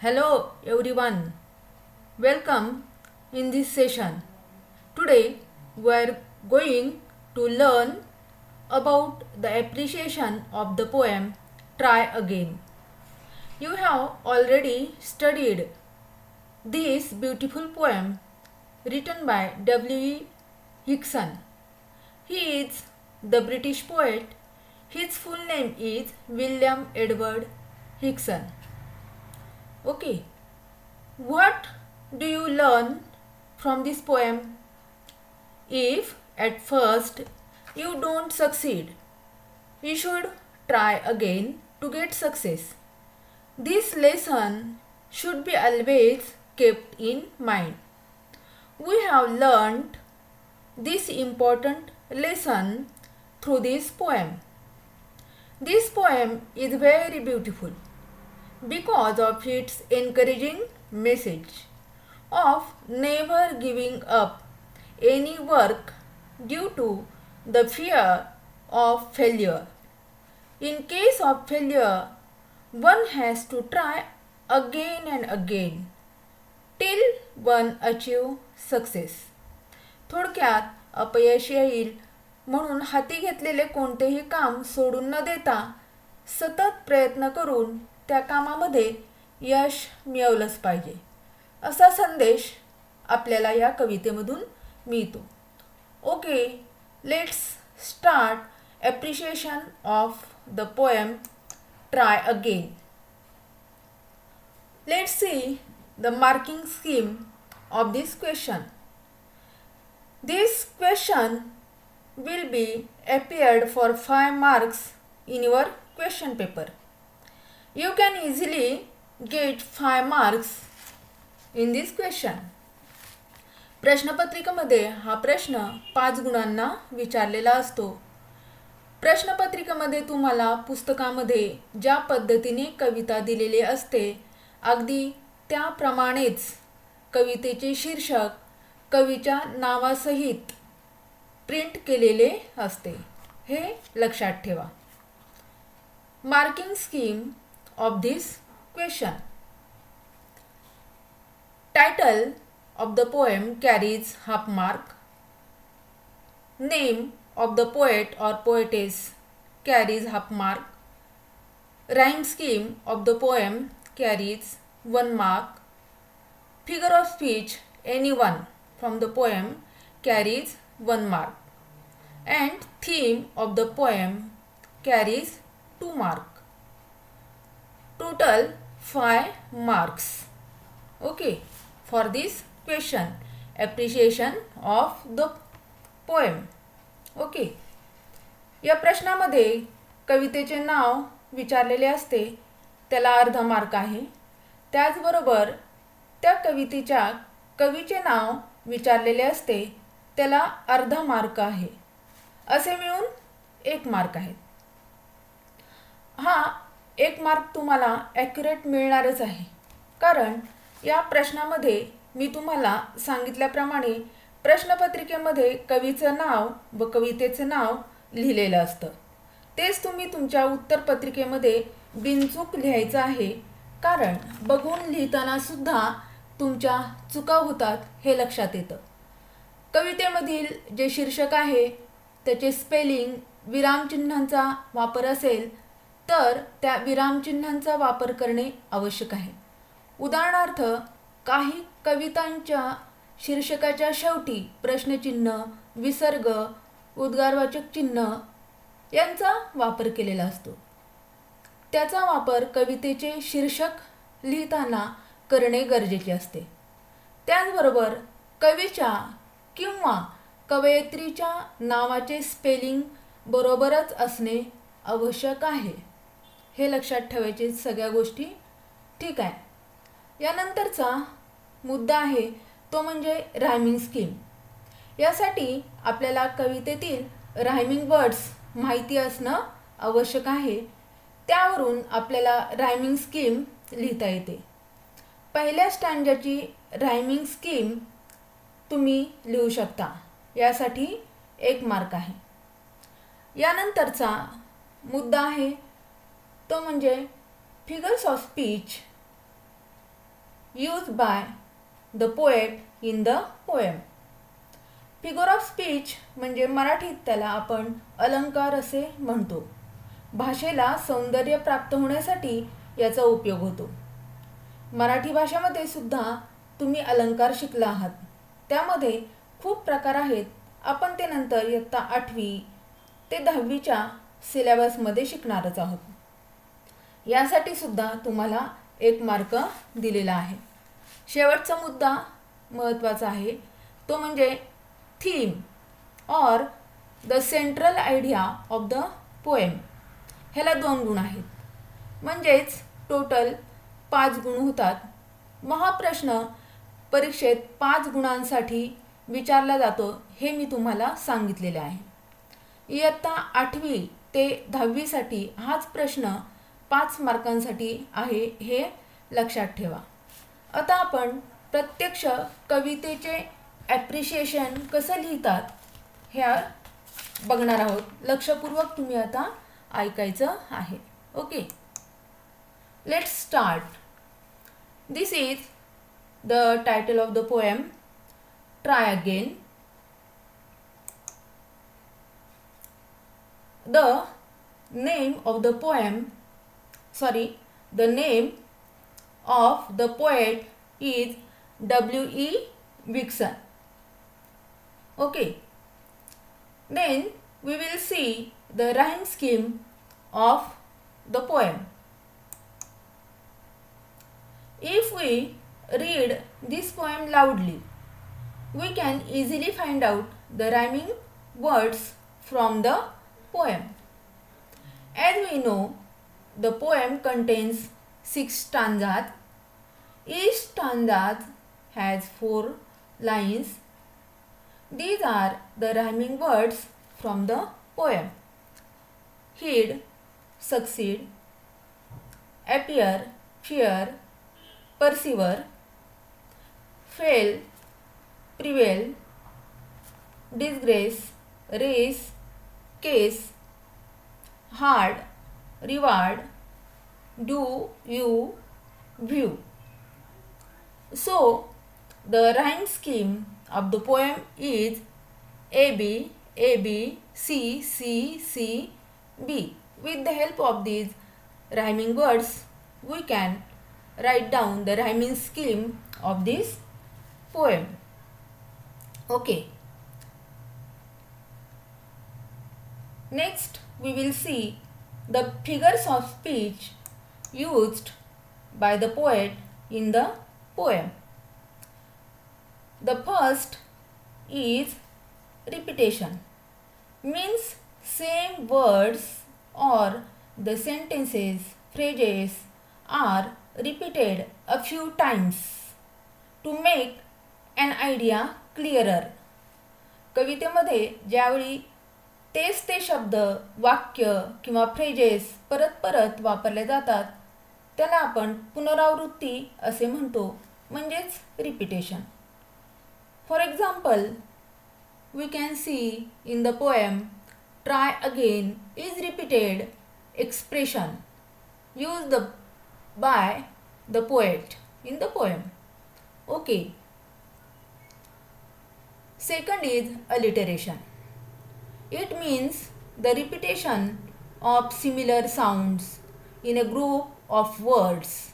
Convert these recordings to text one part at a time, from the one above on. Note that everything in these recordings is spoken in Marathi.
Hello everyone, welcome in this session. Today we are going to learn about the appreciation of the poem Try Again. You have already studied this beautiful poem written by W.E. Higson. He is the British poet. His full name is William Edward Higson. Okay, what do you learn from this poem? If at first you don't succeed, you should try again to get success. This lesson should be always kept in mind. We have learned this important lesson through this poem. This poem is very beautiful because of its encouraging message of never giving up any work due to the fear of failure. In case of failure, one has to try again and again till one achieve success. थोडक्यात अपयश येईल म्हणून हाती घेतलेले कोणतेही काम सोडून न देता सतत प्रयत्न करून त्या कामामध्ये यश मिळवलंच पाहिजे असा संदेश आपल्याला या कवितेमधून मिळतो. Okay, let's start appreciation of the poem try again. Let's see the marking scheme of this question. This question will be appeared for 5 marks in your question paper. You can easily get 5 marks in this question. प्रश्नपत्रिकेमध्ये हा प्रश्न 5 गुणांना विचारलेला असतो. प्रश्नपत्रिकेमध्ये तुम्हाला पुस्तकामध्ये ज्या पद्धतीने कविता दिलेली असते अगदी त्याप्रमाणेच कवितेचे शीर्षक कवीच्या नावासहित प्रिंट केलेले असते. हे लक्षात ठेवा. Marking scheme of this question. Title of the poem carries half mark. Name of the poet or poetess carries half mark. Rhyme scheme of the poem carries 1 mark. Figure of speech any one from the poem carries 1 mark, and theme of the poem carries 2 mark. Total 5 marks. Okay, for this question, appreciation of the poem. Okay, या प्रश्नामध्ये कवितेचे नाव विचारलेले असते त्याला अर्धा मार्क आहे. त्याचबरोबर त्या कवितेच्या कवीचे नाव विचारलेले असते त्याला अर्धा मार्क आहे. असे मिळून 1 मार्क आहे. हा 1 मार्क तुम्हाला ॲक्युरेट मिळणारच आहे कारण या प्रश्नामध्ये मी तुम्हाला सांगितल्याप्रमाणे प्रश्नपत्रिकेमध्ये कवीचं नाव व कवितेचं नाव लिहिलेलं असतं. तेच तुम्ही तुमच्या उत्तरपत्रिकेमध्ये बिनचूक लिहायचं आहे कारण बघून लिहिताना सुद्धा तुमच्या चुका होतात हे लक्षात येतं. कवितेमधील जे शीर्षक आहे त्याचे स्पेलिंग विरामचिन्हांचा वापर असेल तर त्या विरामचिन्हांचा वापर करणे आवश्यक आहे. उदाहरणार्थ काही कवितांच्या शीर्षकाच्या शेवटी प्रश्नचिन्ह, विसर्ग, उद्गारवाचक चिन्ह यांचा वापर केलेला असतो. त्याचा वापर कवितेचे शीर्षक लिहिताना करणे गरजेचे असते. त्याचबरोबर कवीच्या किंवा कवयित्रीच्या नावाचे स्पेलिंग बरोबरच असणे आवश्यक आहे. हे लक्षात ठेवायचे सगळ्या गोष्टी. ठीक आहे. यानंतरचा मुद्दा आहे तो म्हणजे रायमिंग स्कीम. यासाठी आपल्याला कवितेतील रायमिंग वर्ड्स माहिती असणं आवश्यक आहे. त्यावरून आपल्याला रायमिंग स्कीम लिहिता येते. पहिल्या स्टँजाची रायमिंग स्कीम तुम्ही लिहू शकता. यासाठी 1 मार्क आहे. यानंतरचा मुद्दा आहे तो म्हणजे figures of speech used by the poet in the poem. Figure of speech म्हणजे मराठीत त्याला आपण अलंकार असे म्हणतो. भाषेला सौंदर्य प्राप्त होण्यासाठी याचा उपयोग होतो. मराठी भाषेमध्ये सुद्धा तुम्ही अलंकार शिकला आहात. त्यामध्ये खूप प्रकार आहेत. आपण ते नंतर इयत्ता 8वी ते 10वीच्या सिलेबसमध्ये शिकणारच आहोत. यासाठी सुद्धा तुम्हाला 1 मार्क दिलेला आहे. शेवटचा मुद्दा महत्त्वाचा आहे तो म्हणजे थीम और the central idea of the poem. ह्याला 2 गुण आहेत, म्हणजेच टोटल 5 गुण होतात. महाप्रश्न परीक्षेत 5 गुणांसाठी विचारला जातो हे मी तुम्हाला सांगितलेले आहे. इयत्ता 8वी ते 10वीसाठी हाच प्रश्न 5 मार्कांसाठी आहे हे लक्षात ठेवा. आता आपण प्रत्यक्ष कवितेचे ॲप्रिशिएशन कसं लिहितात हे बघणार आहोत. लक्षपूर्वक तुम्ही आता ऐकायचं आहे. Okay, let's start. This is the title of the poem try again. The name of the poet is W.E. Vixen. Okay, then we will see the rhyme scheme of the poem. If we read this poem loudly, we can easily find out the rhyming words from the poem. As we know, the poem contains 6 stanzas. Each stanza has 4 lines. These are the rhyming words from the poem: heed, succeed, appear, fear, persevere, fail, prevail, disgrace, race, case, hard, reward, do, you, view. So the rhyme scheme of the poem is AB, AB, C, C, C, B. With the help of these rhyming words, we can write down the rhyming scheme of this poem. Okay. Next, we will see the figures of speech used by the poet in the poem. The first is repetition, means same words or the sentences, phrases are repeated a few times to make an idea clearer. कवितेमध्ये ज्यावेळी तेच ते शब्द, वाक्य किंवा फ्रेजेस परत परत वापरले जातात त्याला आपण पुनरावृत्ती असे म्हणतो, म्हणजेच repetition. For example, we can see in the poem try again is repeated expression used by the poet in the poem. Okay. Second is alliteration. It means the repetition of similar sounds in a group of words.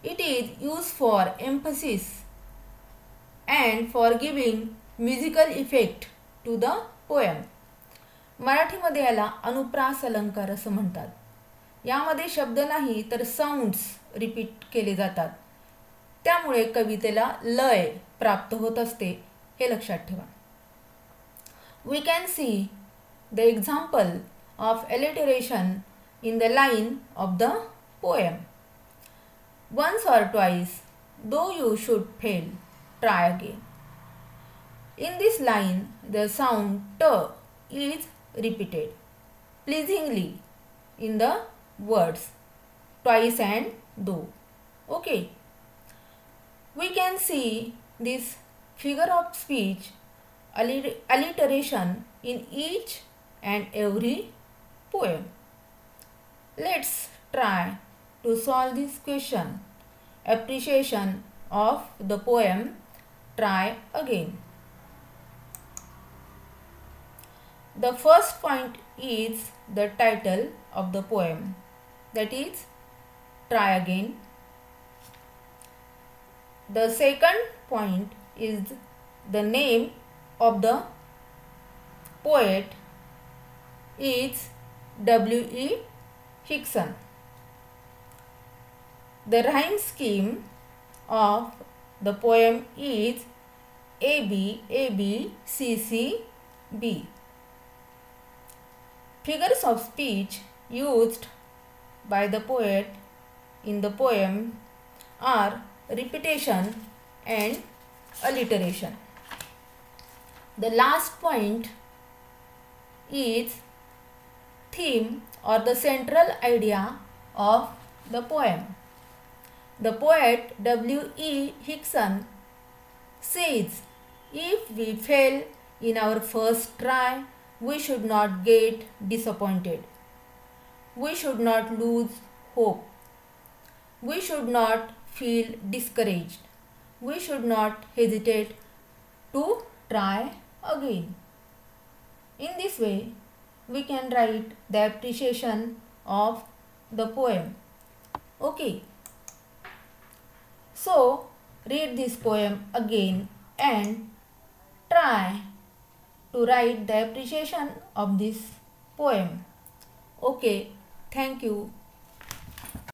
It is used for emphasis and for giving musical effect to the poem. मराठीमध्ये याला अनुप्रास अलंकार असं म्हणतात. यामध्ये शब्द नाही तर साऊंड्स रिपीट केले जातात. त्यामुळे कवितेला लय प्राप्त होत असते हे लक्षात ठेवा. We can see the example of alliteration in the line of the poem. Once or twice, though you should fail, try again. In this line, the sound t is repeated pleasingly in the words twice and though. Okay. We can see this figure of speech alliteration in each and every poem. Let's try to solve this question. Appreciation of the poem Try Again. The first point is the title of the poem, that is Try Again. The second point is the name of the poet is W.E. Hixon. The rhyme scheme of the poem is AB, AB, CC, B. Figures of speech used by the poet in the poem are repetition and alliteration. The last point is theme or the central idea of the poem. The poet W.E. Hixon says, if we fail in our first try, we should not get disappointed. We should not lose hope. We should not feel discouraged. We should not hesitate to try again. In this way, we can write the appreciation of the poem. Okay. So, read this poem again and try to write the appreciation of this poem. Okay, thank you.